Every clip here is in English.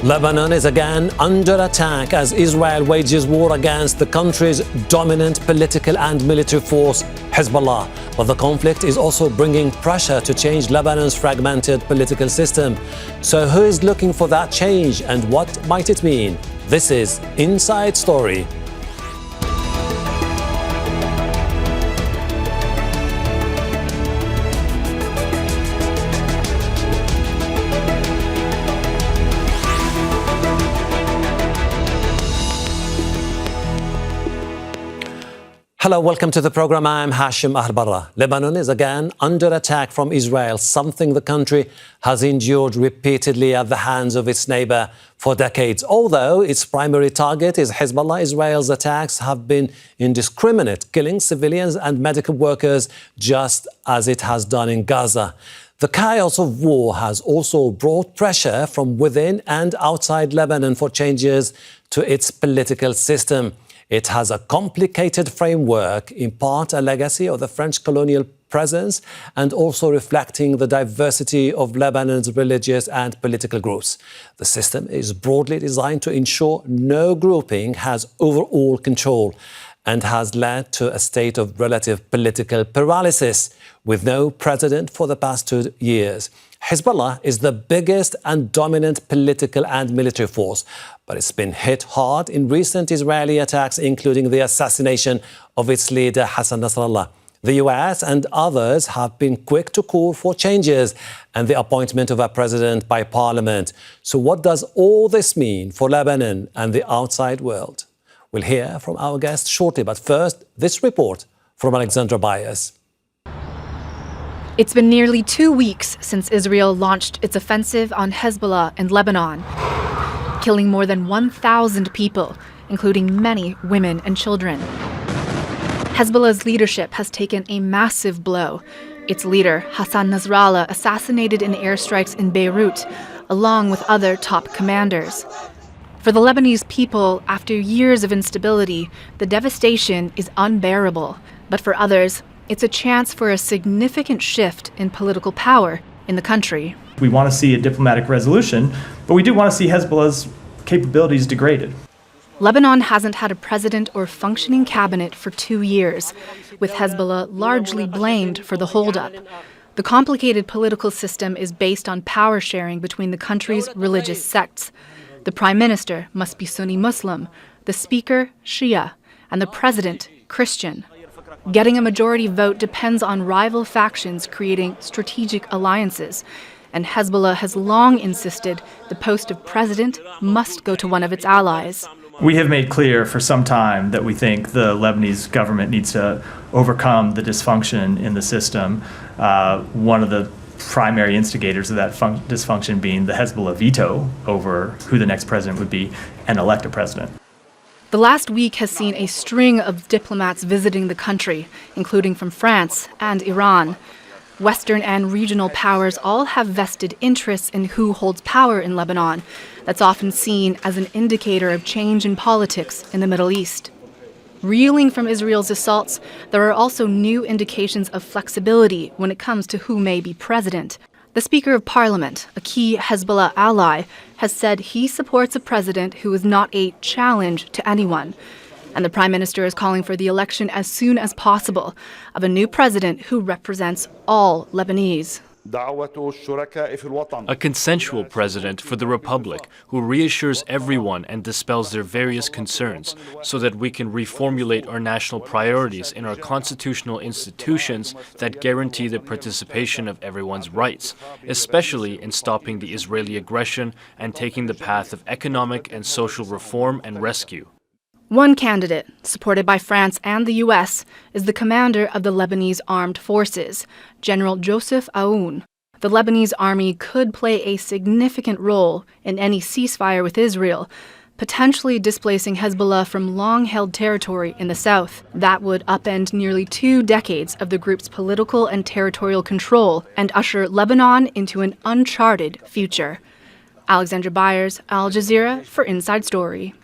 Lebanon is again under attack as Israel wages war against the country's dominant political and military force, Hezbollah. But the conflict is also bringing pressure to change Lebanon's fragmented political system. So who is looking for that change and what might it mean? This is Inside Story. Hello, welcome to the program. I'm Hashem Ahelbarra. Lebanon is again under attack from Israel, something the country has endured repeatedly at the hands of its neighbor for decades. Although its primary target is Hezbollah, Israel's attacks have been indiscriminate, killing civilians and medical workers just as it has done in Gaza. The chaos of war has also brought pressure from within and outside Lebanon for changes to its political system. It has a complicated framework, in part a legacy of the French colonial presence and also reflecting the diversity of Lebanon's religious and political groups. The system is broadly designed to ensure no grouping has overall control and has led to a state of relative political paralysis with no president for the past 2 years. Hezbollah is the biggest and dominant political and military force, but it's been hit hard in recent Israeli attacks, including the assassination of its leader Hassan Nasrallah. The US and others have been quick to call for changes and the appointment of a president by parliament. So what does all this mean for Lebanon and the outside world? We'll hear from our guest shortly, but first, this report from Alexandra Bas. It's been nearly 2 weeks since Israel launched its offensive on Hezbollah in Lebanon, killing more than 1,000 people, including many women and children. Hezbollah's leadership has taken a massive blow. Its leader, Hassan Nasrallah, assassinated in airstrikes in Beirut, along with other top commanders. For the Lebanese people, after years of instability, the devastation is unbearable. But for others, it's a chance for a significant shift in political power in the country. We want to see a diplomatic resolution, but we do want to see Hezbollah's capabilities degraded. Lebanon hasn't had a president or functioning cabinet for 2 years, with Hezbollah largely blamed for the holdup. The complicated political system is based on power sharing between the country's religious sects. The prime minister must be Sunni Muslim, the speaker Shia, and the president Christian. Getting a majority vote depends on rival factions creating strategic alliances, and Hezbollah has long insisted the post of president must go to one of its allies. We have made clear for some time that we think the Lebanese government needs to overcome the dysfunction in the system. One of the primary instigators of that dysfunction being the Hezbollah veto over who the next president would be and elect a president. The last week has seen a string of diplomats visiting the country, including from France and Iran. Western and regional powers all have vested interests in who holds power in Lebanon. That's often seen as an indicator of change in politics in the Middle East. Reeling from Israel's assaults, there are also new indications of flexibility when it comes to who may be president. The Speaker of Parliament, a key Hezbollah ally, has said he supports a president who is not a challenge to anyone. And the Prime Minister is calling for the election as soon as possible of a new president who represents all Lebanese. A consensual president for the Republic who reassures everyone and dispels their various concerns so that we can reformulate our national priorities in our constitutional institutions that guarantee the participation of everyone's rights, especially in stopping the Israeli aggression and taking the path of economic and social reform and rescue. One candidate, supported by France and the US, is the commander of the Lebanese Armed Forces, General Joseph Aoun. The Lebanese Army could play a significant role in any ceasefire with Israel, potentially displacing Hezbollah from long-held territory in the south. That would upend nearly 2 decades of the group's political and territorial control and usher Lebanon into an uncharted future. Alexandra Bas, Al Jazeera for Inside Story.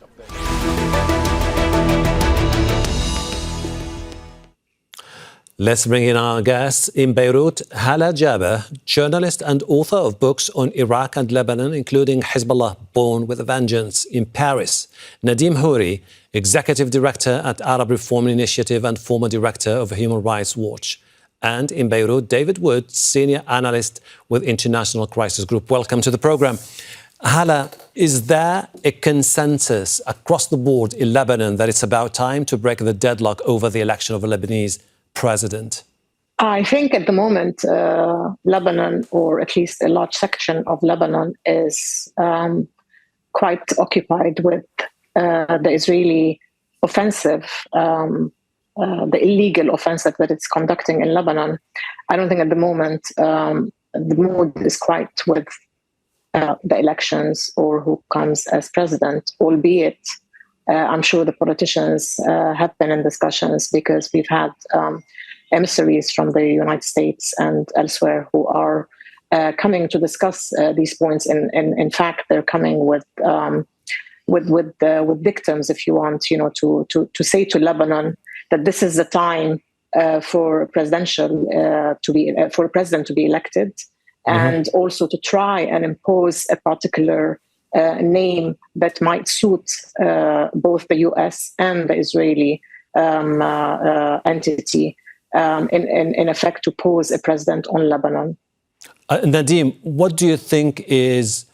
Let's bring in our guests in Beirut, Hala Jaber, journalist and author of books on Iraq and Lebanon, including Hezbollah, Born with a Vengeance. In Paris, Nadim Houry, executive director at Arab Reform Initiative and former director of Human Rights Watch. And in Beirut, David Wood, senior analyst with International Crisis Group. Welcome to the program. Hala, is there a consensus across the board in Lebanon that it's about time to break the deadlock over the election of a Lebanese president? I think at the moment, Lebanon, or at least a large section of Lebanon, is quite occupied with the Israeli offensive, the illegal offensive that it's conducting in Lebanon. I don't think at the moment the mood is quite with the elections or who comes as president, albeit I'm sure the politicians have been in discussions, because we've had emissaries from the United States and elsewhere who are coming to discuss these points. In fact, they're coming with dictums, if you want, to say to Lebanon that this is the time for a president to be elected, and also to try and impose a particular name that might suit both the US and the Israeli entity, in effect, to pose a president on Lebanon. Nadim, what do you think is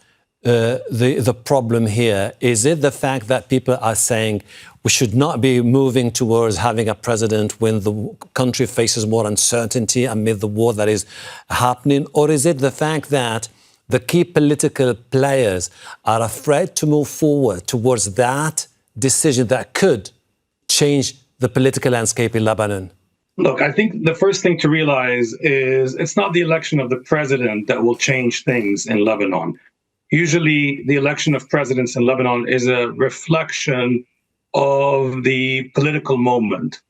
the problem here? Is it the fact that people are saying we should not be moving towards having a president when the country faces more uncertainty amid the war that is happening? Or is it the fact that the key political players are afraid to move forward towards that decision that could change the political landscape in Lebanon? Look, I think the first thing to realize is it's not the election of the president that will change things in Lebanon. Usually, the election of presidents in Lebanon is a reflection of the political moment.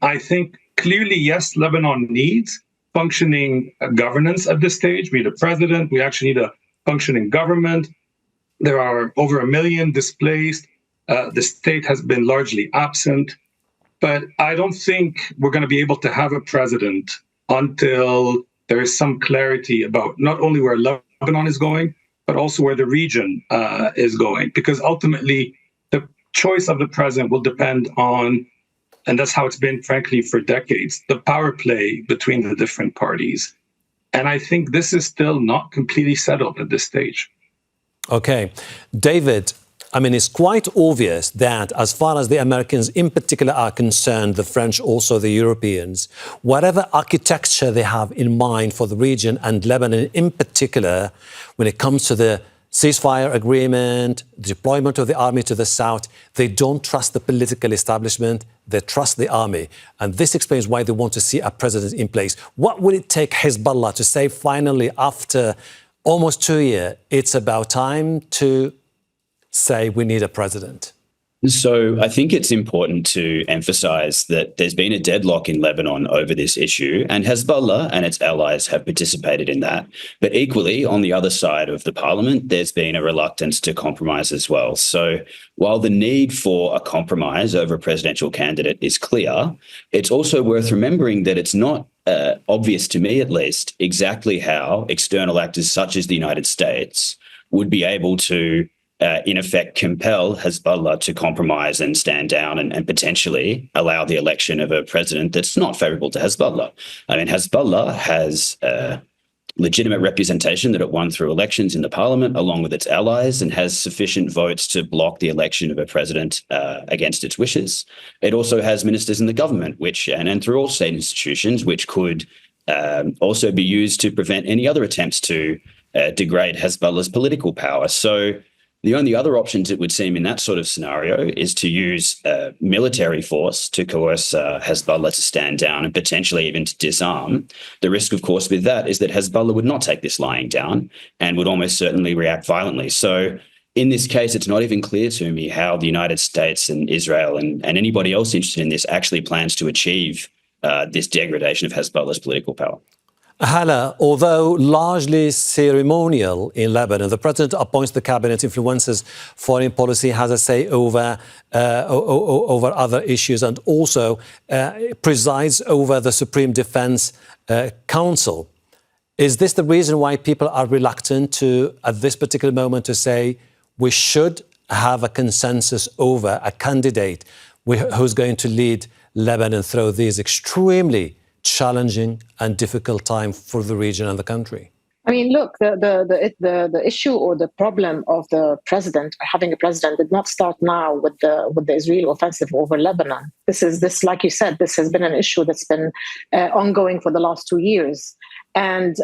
I think clearly, yes, Lebanon needs functioning governance at this stage. We need a president. We actually need a functioning government. There are over 1 million displaced. The state has been largely absent. But I don't think we're going to be able to have a president until there is some clarity about not only where Lebanon is going, but also where the region is going. Because ultimately, the choice of the president will depend on, and that's how it's been, frankly, for decades, the power play between the different parties. And I think this is still not completely settled at this stage. Okay. David, it's quite obvious that as far as the Americans in particular are concerned, the French, also the Europeans, whatever architecture they have in mind for the region and Lebanon in particular, when it comes to the ceasefire agreement, deployment of the army to the south, they don't trust the political establishment, they trust the army. And this explains why they want to see a president in place. What would it take Hezbollah to say finally, after almost 2 years, it's about time to say we need a president? So I think it's important to emphasize that there's been a deadlock in Lebanon over this issue, and Hezbollah and its allies have participated in that. But equally, on the other side of the parliament, there's been a reluctance to compromise as well. So while the need for a compromise over a presidential candidate is clear, it's also worth remembering that it's not obvious, to me at least, exactly how external actors such as the United States would be able to in effect, compel Hezbollah to compromise and stand down and potentially allow the election of a president that's not favorable to Hezbollah. Hezbollah has legitimate representation that it won through elections in the parliament, along with its allies, and has sufficient votes to block the election of a president against its wishes. It also has ministers in the government, and through all state institutions, which could also be used to prevent any other attempts to degrade Hezbollah's political power. So the only other options, it would seem, in that sort of scenario is to use military force to coerce Hezbollah to stand down and potentially even to disarm. The risk, of course, with that is that Hezbollah would not take this lying down and would almost certainly react violently. So in this case, it's not even clear to me how the United States and Israel and anybody else interested in this actually plans to achieve this degradation of Hezbollah's political power. Hala, although largely ceremonial in Lebanon, the president appoints the cabinet, influences foreign policy, has a say over other issues, and also presides over the Supreme Defense Council. Is this the reason why people are reluctant to, at this particular moment, to say we should have a consensus over a candidate who's going to lead Lebanon through these extremely challenging and difficult time for the region and the country? I mean, look, the issue or the problem of the president, having a president, did not start now with the Israeli offensive over Lebanon. This, like you said, this has been an issue that's been ongoing for the last 2 years. And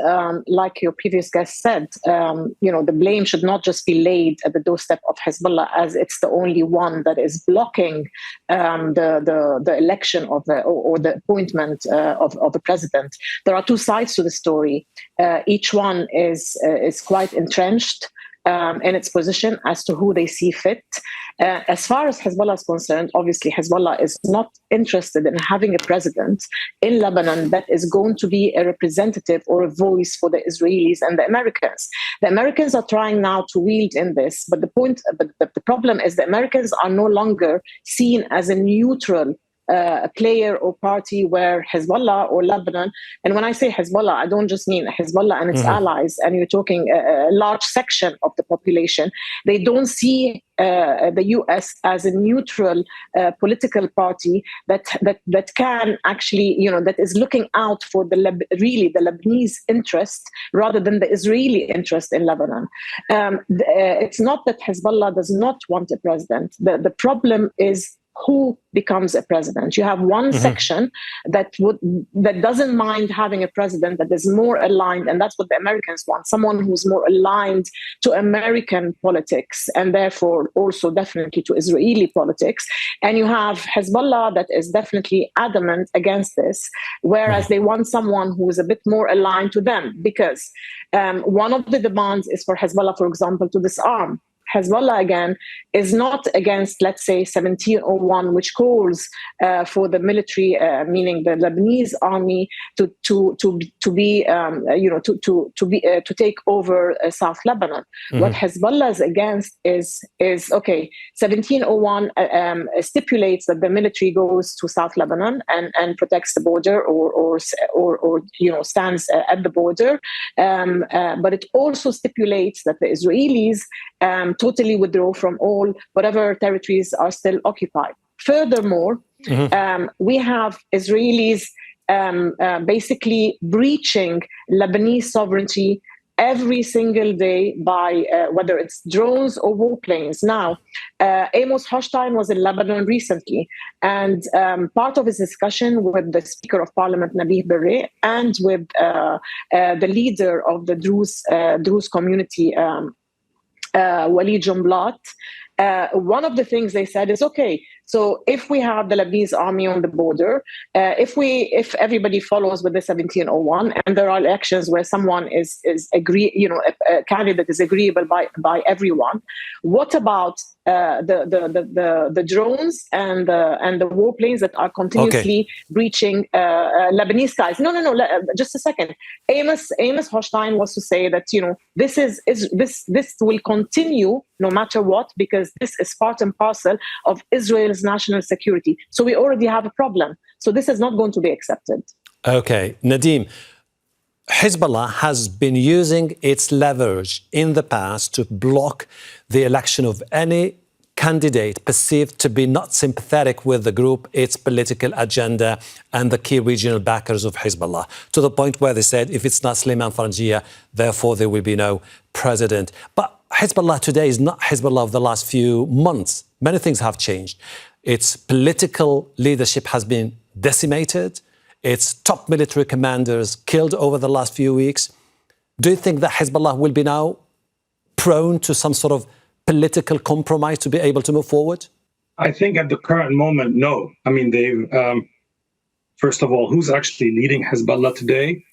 like your previous guest said, the blame should not just be laid at the doorstep of Hezbollah, as it's the only one that is blocking the election of or the appointment of the president. There are two sides to the story. Each one is quite entrenched in its position as to who they see fit. As far as Hezbollah is concerned, obviously Hezbollah is not interested in having a president in Lebanon that is going to be a representative or a voice for the Israelis and the Americans. The Americans are trying now to wield in this, but the problem is the Americans are no longer seen as a neutral player or party where Hezbollah or Lebanon, and when I say Hezbollah, I don't just mean Hezbollah and its allies, and you're talking a large section of the population. They don't see the US as a neutral political party that can actually, that is looking out for the Lebanese interest rather than the Israeli interest in Lebanon. It's not that Hezbollah does not want a president. The problem is who becomes a president. You have one section that doesn't mind having a president that is more aligned, and that's what the Americans want, someone who's more aligned to American politics and therefore also definitely to Israeli politics. And you have Hezbollah that is definitely adamant against this, whereas they want someone who is a bit more aligned to them, because one of the demands is for Hezbollah, for example, to disarm. Hezbollah, again, is not against, let's say, 1701, which calls for the military, meaning the Lebanese army, to take over South Lebanon. What Hezbollah is against is 1701 stipulates that the military goes to South Lebanon and protects the border or stands at the border, but it also stipulates that the Israelis totally withdraw from all whatever territories are still occupied. Furthermore, we have Israelis basically breaching Lebanese sovereignty every single day by whether it's drones or warplanes. Now, Amos Hochstein was in Lebanon recently, and part of his discussion with the Speaker of Parliament, Nadim Berri, and with the leader of the Druze community, Walid Jumblat, one of the things they said is, okay, so if we have the Lebanese army on the border, if everybody follows with the 1701, and there are elections where someone is a candidate is agreeable by everyone, what about the drones and the warplanes that are continuously breaching Lebanese skies? No, just a second. Amos Hochstein was to say that this will continue no matter what, because this is part and parcel of Israel's national security. So we already have a problem. So this is not going to be accepted. Okay, Nadim, Hezbollah has been using its leverage in the past to block the election of any candidate perceived to be not sympathetic with the group, its political agenda, and the key regional backers of Hezbollah, to the point where they said, if it's not Sleiman Faranjia, therefore there will be no president. But Hezbollah today is not Hezbollah of the last few months. Many things have changed. Its political leadership has been decimated. Its top military commanders killed over the last few weeks. Do you think that Hezbollah will be now prone to some sort of political compromise to be able to move forward? I think at the current moment, no. I mean, first of all, who's actually leading Hezbollah today?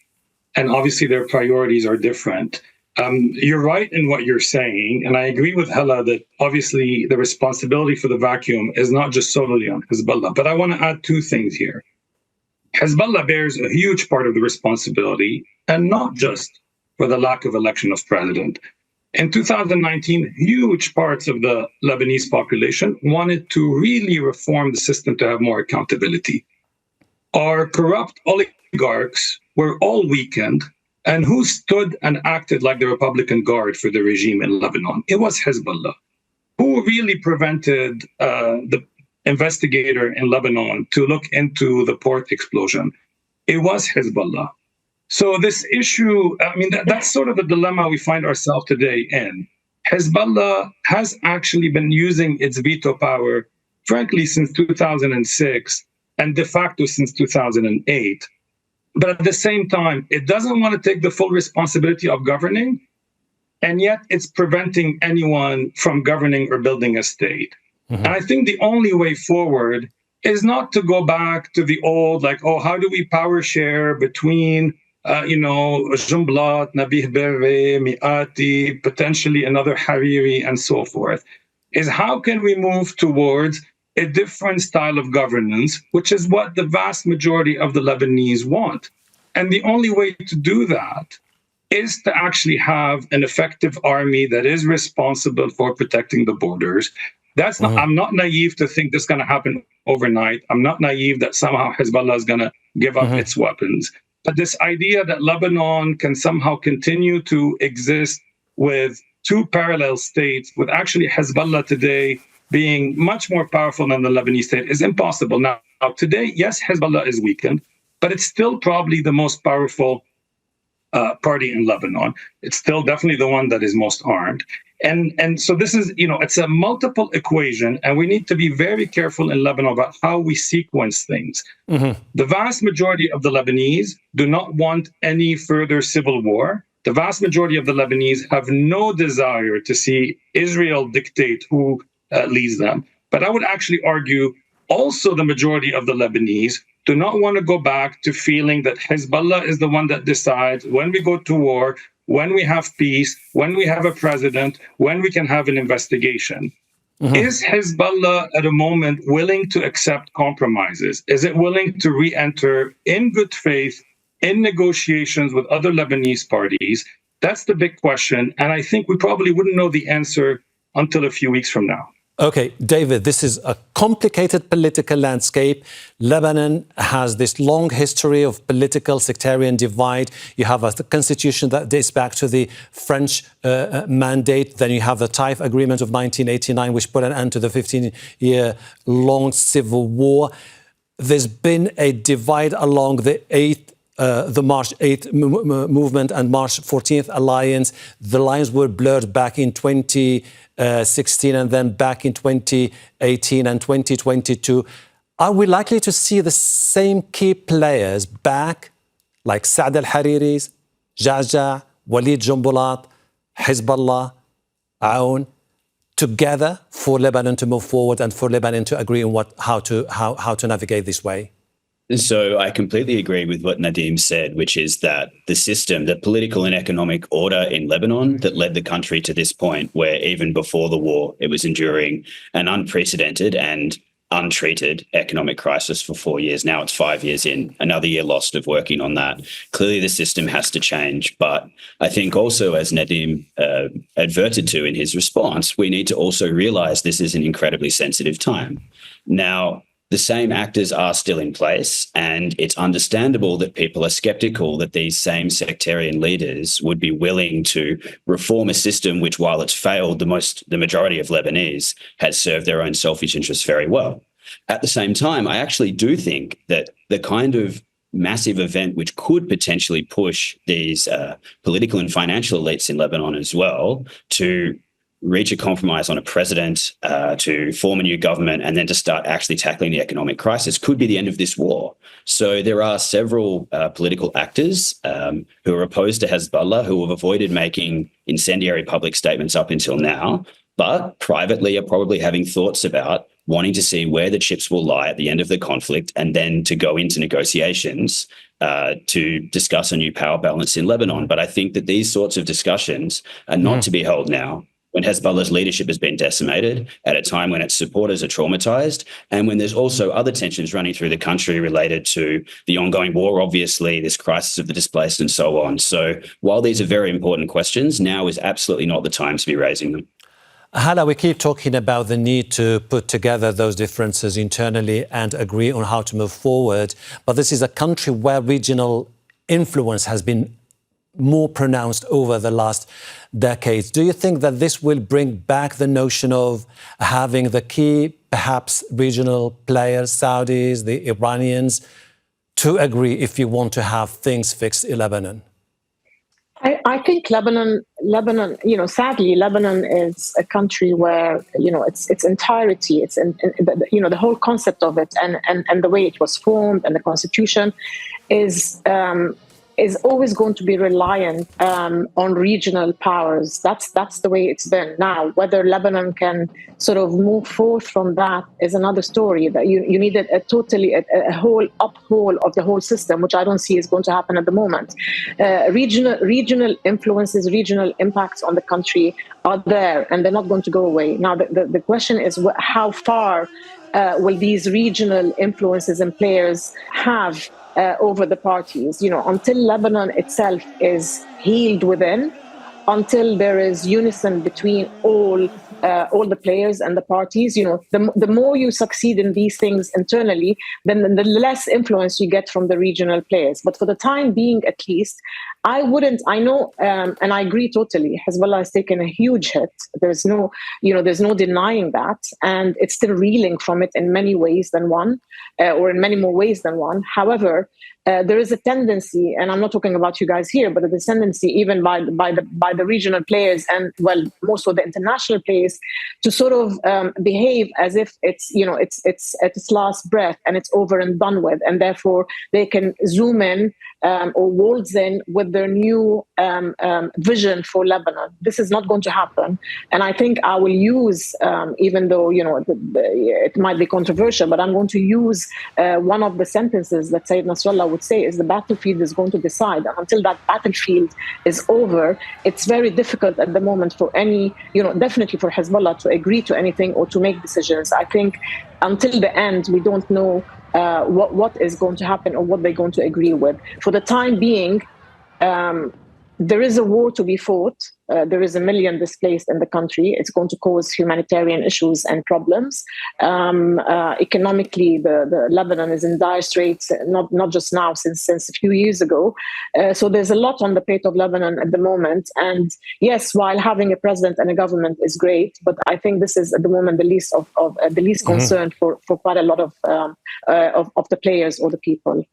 And obviously their priorities are different. You're right in what you're saying, and I agree with Hala that obviously the responsibility for the vacuum is not just solely on Hezbollah. But I want to add two things here. Hezbollah bears a huge part of the responsibility, and not just for the lack of election of president. In 2019, huge parts of the Lebanese population wanted to really reform the system to have more accountability. Our corrupt oligarchs were all weakened, and who stood and acted like the Republican Guard for the regime in Lebanon? It was Hezbollah. Who really prevented the investigator in Lebanon to look into the port explosion? It was Hezbollah. So this issue, I mean, that's sort of the dilemma we find ourselves today in. Hezbollah has actually been using its veto power, frankly, since 2006 and de facto since 2008. But at the same time, it doesn't want to take the full responsibility of governing, and yet it's preventing anyone from governing or building a state. And I think the only way forward is not to go back to the old, like, oh, how do we power share between, Jumblat, Nabih Berri, Miati, potentially another Hariri, and so forth, is how can we move towards a different style of governance, which is what the vast majority of the Lebanese want. And the only way to do that is to actually have an effective army that is responsible for protecting the borders. That's not, I'm not naive to think this is going to happen overnight. I'm not naive that somehow Hezbollah is going to give up its weapons. But this idea that Lebanon can somehow continue to exist with two parallel states, with actually Hezbollah today being much more powerful than the Lebanese state, is impossible. Now, today, yes, Hezbollah is weakened, but it's still probably the most powerful party in Lebanon. It's still definitely the one that is most armed. And so this is, it's a multiple equation, and we need to be very careful in Lebanon about how we sequence things. The vast majority of the Lebanese do not want any further civil war. The vast majority of the Lebanese have no desire to see Israel dictate who leads them. But I would actually argue also the majority of the Lebanese do not want to go back to feeling that Hezbollah is the one that decides when we go to war, when we have peace, when we have a president, when we can have an investigation. Is Hezbollah at a moment willing to accept compromises? Is it willing to re-enter in good faith in negotiations with other Lebanese parties? That's the big question. And I think we probably wouldn't know the answer until a few weeks from now. Okay, David, this is a complicated political landscape. Lebanon has this long history of political sectarian divide. You have a constitution that dates back to the French mandate. Then you have the Taif Agreement of 1989, which put an end to the 15-year-long civil war. There's been a divide along the March 8th movement and March 14th alliance. The lines were blurred back in 2016 and then back in 2018 and 2022. Are we likely to see the same key players back, like Saad al-Hariri's, Jaja, Walid Jumblat, Hezbollah, Aoun, together for Lebanon to move forward and for Lebanon to agree on how to navigate this way? So I completely agree with what Nadim said, which is that the system, the political and economic order in Lebanon that led the country to this point where even before the war, it was enduring an unprecedented and untreated economic crisis for 4 years. Now it's 5 years in, another year lost of working on that. Clearly, the system has to change. But I think also, as Nadim adverted to in his response, we need to also realize this is an incredibly sensitive time. Now, the same actors are still in place, and it's understandable that people are skeptical that these same sectarian leaders would be willing to reform a system which, while it's failed, the majority of Lebanese has served their own selfish interests very well. At the same time, I actually do think that the kind of massive event which could potentially push these political and financial elites in Lebanon as well to reach a compromise on a president, to form a new government, and then to start actually tackling the economic crisis could be the end of this war. So there are several political actors who are opposed to Hezbollah who have avoided making incendiary public statements up until now, but privately are probably having thoughts about wanting to see where the chips will lie at the end of the conflict and then to go into negotiations to discuss a new power balance in Lebanon. But I think that these sorts of discussions are not to be held now. when Hezbollah's leadership has been decimated, at a time when its supporters are traumatized, and when there's also other tensions running through the country related to the ongoing war, obviously, this crisis of the displaced and so on. So while these are very important questions, now is absolutely not the time to be raising them. Hala, we keep talking about the need to put together those differences internally and agree on how to move forward. But this is a country where regional influence has been more pronounced over the last decades. Do you think that this will bring back the notion of having the key, perhaps regional players, Saudis, the Iranians, to agree if you want to have things fixed in Lebanon? I think Lebanon, sadly, Lebanon is a country where, its entirety, the whole concept of it and the way it was formed and the constitution is always going to be reliant on regional powers. That's the way it's been. Now, whether Lebanon can sort of move forth from that is another story. That you needed a whole uphaul of the whole system, which I don't see is going to happen at the moment. Regional influences, regional impacts on the country are there, and they're not going to go away. Now, the question is how far will these regional influences and players have over the parties, until Lebanon itself is healed within, until there is unison between all the players and the parties. The more you succeed in these things internally, then the less influence you get from the regional players. But for the time being, at least, I know, and I agree totally, Hezbollah has taken a huge hit. There's no denying that. And it's still reeling from it in many ways than one, or in many more ways than one. However, there is a tendency, and I'm not talking about you guys here, but there's a tendency even by the regional players and, well, most of the international players to sort of behave as if it's at its last breath and it's over and done with, and therefore they can zoom in or waltz in with their new vision for Lebanon. This is not going to happen, and I think I will use, even though it might be controversial, but I'm going to use one of the sentences that Sayyid Nasrallah would say is the battlefield is going to decide. And until that battlefield is over, it's very difficult at the moment for any, definitely for Hezbollah to agree to anything or to make decisions. I think until the end, we don't know what is going to happen or what they're going to agree with. For the time being, there is a war to be fought. There is 1 million displaced in the country. It's going to cause humanitarian issues and problems. Economically, the Lebanon is in dire straits, not just now, since a few years ago. So there's a lot on the plate of Lebanon at the moment. And yes, while having a president and a government is great, but I think this is at the moment the least concern for quite a lot of the players or the people.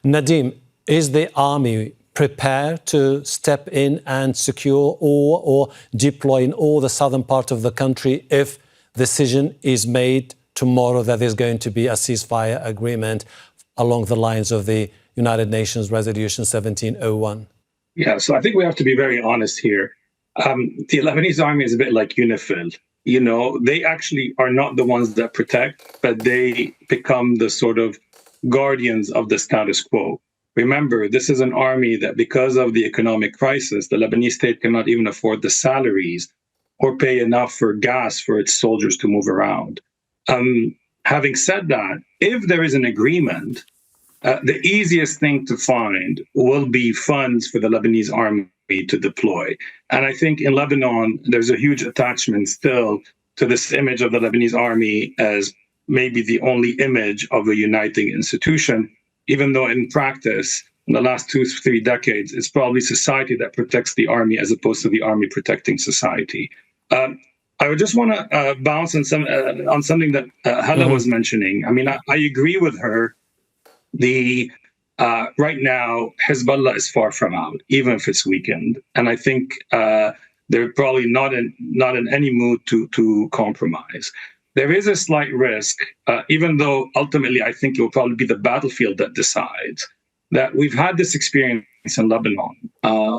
Nadim, is the army prepared to step in and secure or deploy in all the southern part of the country if decision is made tomorrow that there's going to be a ceasefire agreement along the lines of the United Nations Resolution 1701? Yeah, so I think we have to be very honest here. The Lebanese army is a bit like UNIFIL. They actually are not the ones that protect, but they become the sort of guardians of the status quo. Remember, this is an army that, because of the economic crisis, the Lebanese state cannot even afford the salaries or pay enough for gas for its soldiers to move around. Having said that, if there is an agreement, the easiest thing to find will be funds for the Lebanese army to deploy. And I think in Lebanon, there's a huge attachment still to this image of the Lebanese army as maybe the only image of a uniting institution, even though in practice, in the last 2-3 decades, it's probably society that protects the army as opposed to the army protecting society. I would just want to bounce on something that Hala was mentioning. I mean, I agree with her. Right now, Hezbollah is far from out, even if it's weakened. And I think they're probably not in any mood to compromise. There is a slight risk, even though ultimately I think it will probably be the battlefield that decides, that we've had this experience in Lebanon,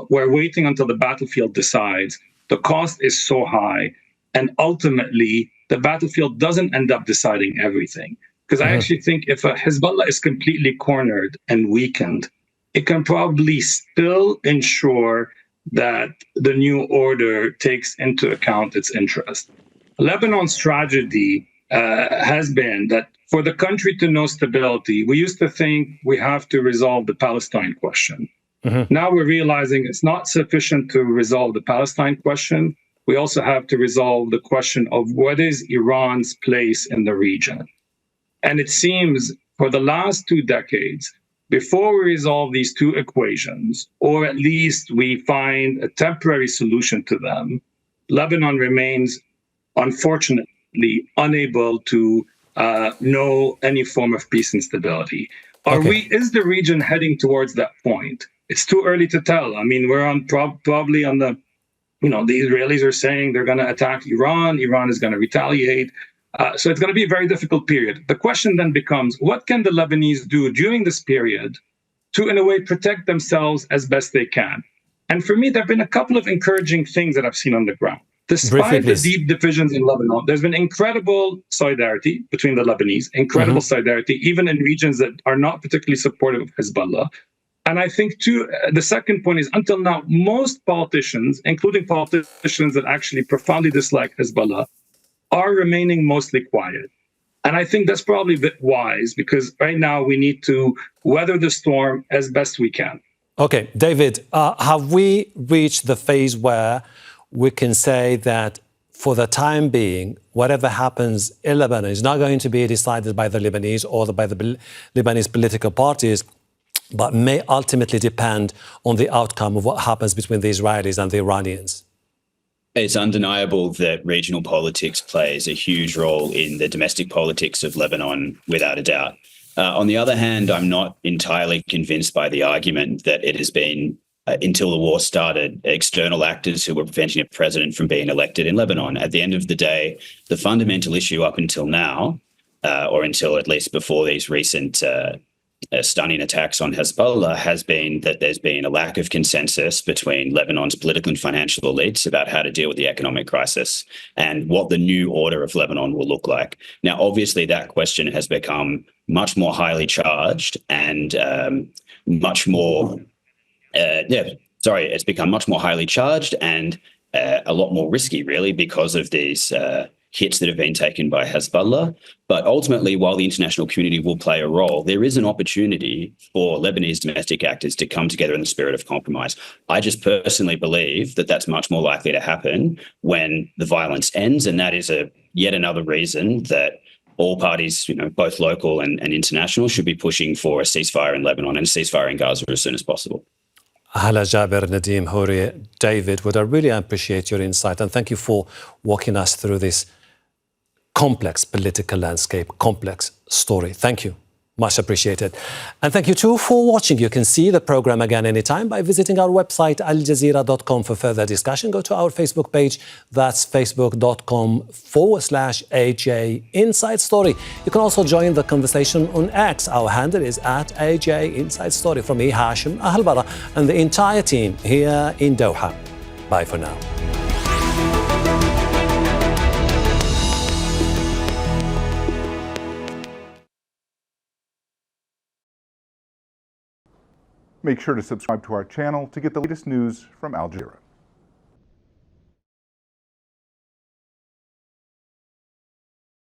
where waiting until the battlefield decides, the cost is so high, and ultimately the battlefield doesn't end up deciding everything. Because I actually think if Hezbollah is completely cornered and weakened, it can probably still ensure that the new order takes into account its interest. Lebanon's tragedy has been that for the country to know stability, we used to think we have to resolve the Palestine question. Now we're realizing it's not sufficient to resolve the Palestine question. We also have to resolve the question of what is Iran's place in the region. And it seems for the last 2 decades, before we resolve these two equations, or at least we find a temporary solution to them, Lebanon remains, unfortunately, unable to know any form of peace and stability. Is the region heading towards that point? It's too early to tell. I mean, we're on probably on the, the Israelis are saying they're going to attack Iran. Iran is going to retaliate. So it's going to be a very difficult period. The question then becomes, what can the Lebanese do during this period to, in a way, protect themselves as best they can? And for me, there have been a couple of encouraging things that I've seen on the ground. Despite the deep divisions in Lebanon, there's been incredible solidarity between the Lebanese, incredible solidarity, even in regions that are not particularly supportive of Hezbollah. And I think, too, the second point is, until now, most politicians, including politicians that actually profoundly dislike Hezbollah, are remaining mostly quiet. And I think that's probably a bit wise, because right now we need to weather the storm as best we can. Okay, David, have we reached the phase where we can say that for the time being, whatever happens in Lebanon is not going to be decided by the Lebanese or by the Lebanese political parties, but may ultimately depend on the outcome of what happens between the Israelis and the Iranians? It's undeniable that regional politics plays a huge role in the domestic politics of Lebanon, without a doubt. On the other hand, I'm not entirely convinced by the argument that it has been, until the war started, external actors who were preventing a president from being elected in Lebanon. At the end of the day, the fundamental issue up until now, or until at least before these recent stunning attacks on Hezbollah, has been that there's been a lack of consensus between Lebanon's political and financial elites about how to deal with the economic crisis and what the new order of Lebanon will look like. Now, obviously, that question has become much more highly charged and it's become much more highly charged and a lot more risky, really, because of these hits that have been taken by Hezbollah. But ultimately, while the international community will play a role, there is an opportunity for Lebanese domestic actors to come together in the spirit of compromise. I just personally believe that that's much more likely to happen when the violence ends, and that is yet another reason that all parties, both local and international, should be pushing for a ceasefire in Lebanon and a ceasefire in Gaza as soon as possible. Hala Jaber, Nadim, Houry, David, I really appreciate your insight, and thank you for walking us through this complex political landscape, complex story. Thank you. Much appreciated. And thank you too for watching. You can see the program again anytime by visiting our website, aljazeera.com, for further discussion. Go to our Facebook page. That's facebook.com/AJ Inside Story. You can also join the conversation on X. Our handle is @AJ Inside Story. From me, Hashem, Ahelbarra, and the entire team here in Doha. Bye for now. Make sure to subscribe to our channel to get the latest news from Al Jazeera.